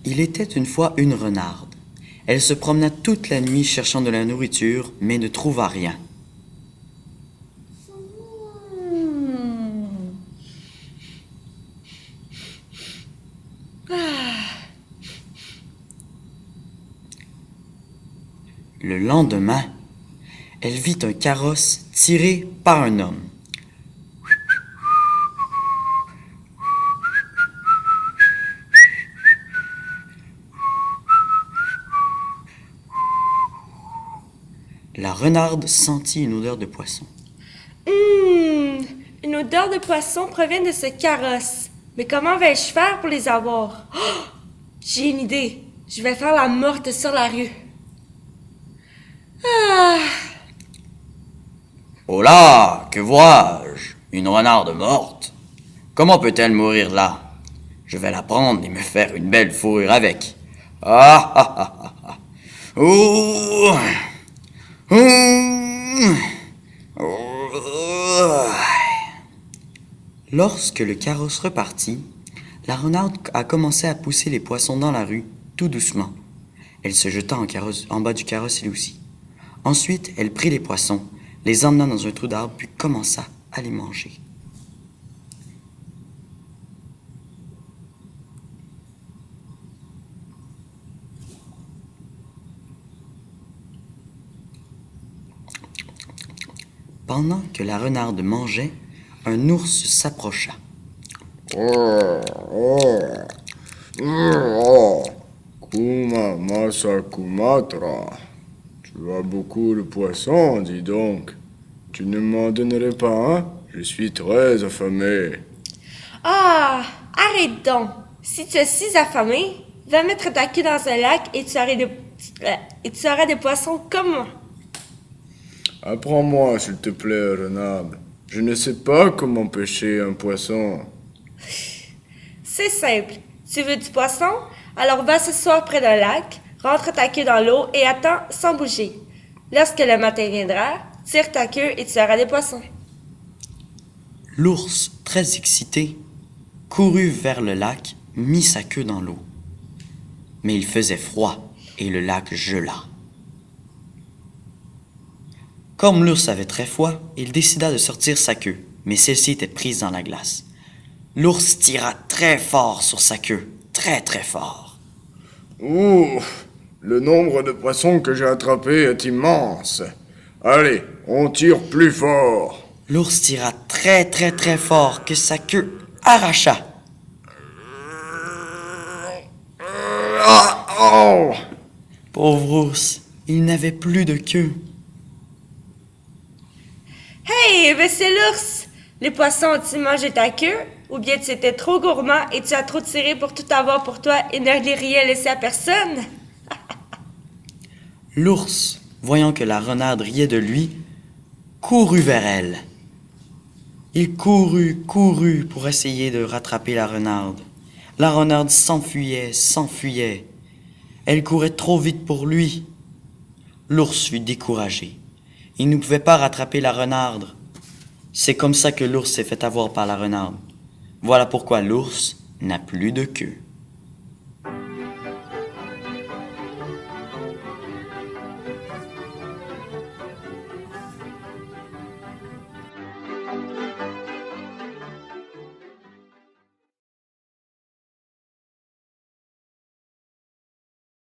Il était une fois une renarde. Elle se promena toute la nuit cherchant de la nourriture, mais ne trouva rien. Le lendemain, elle vit un carrosse tiré par un homme. La renarde sentit une odeur de poisson. Une odeur de poisson provient de ce carrosse. Mais comment vais-je faire pour les avoir? Oh, j'ai une idée. Je vais faire la morte sur la rue. Ah, Oh là, que vois-je? Une renarde morte? Comment peut-elle mourir là? Je vais la prendre et me faire une belle fourrure avec. Ah ah ah ah ah. Ouh. Ouh. Ouh. Lorsque le carrosse repartit, la renarde a commencé à pousser les poissons dans la rue, tout doucement. Elle se jeta en bas du carrosse elle aussi. Ensuite, elle prit les poissons, les emmena dans un trou d'arbre, puis commença à les manger. Pendant que la renarde mangeait, un ours s'approcha. Kuma masa kumatra. Tu as beaucoup de poissons, dis donc. Tu ne m'en donnerais pas un? Je suis très affamé. ah, arrête donc. Si tu es si affamé, va mettre ta queue dans un lac et tu auras des poissons comme moi. Apprends-moi, s'il te plaît, renarde. Je ne sais pas comment pêcher un poisson. C'est simple. Tu veux du poisson? Alors va s'asseoir près d'un lac, rentre ta queue dans l'eau et attends sans bouger. Lorsque le matin viendra, tire ta queue et tu auras des poissons. L'ours, très excité, courut vers le lac, mit sa queue dans l'eau. Mais il faisait froid et le lac gela. Comme l'ours avait très froid, il décida de sortir sa queue, mais celle-ci était prise dans la glace. L'ours tira très fort sur sa queue, très très fort. Ouh, le nombre de poissons que j'ai attrapés est immense. Allez, on tire plus fort. L'ours tira très très très fort que sa queue arracha. Ah, oh. Pauvre ours, il n'avait plus de queue. Hey, monsieur l'ours! Les poissons ont-ils mangé ta queue? Ou bien tu étais trop gourmand et tu as trop tiré pour tout avoir pour toi et ne rien laissé à personne? L'ours, voyant que la renarde riait de lui, courut vers elle. Il courut pour essayer de rattraper la renarde. La renarde s'enfuyait. Elle courait trop vite pour lui. L'ours fut découragé. Il ne pouvait pas rattraper la renarde. C'est comme ça que l'ours s'est fait avoir par la renarde. Voilà pourquoi l'ours n'a plus de queue.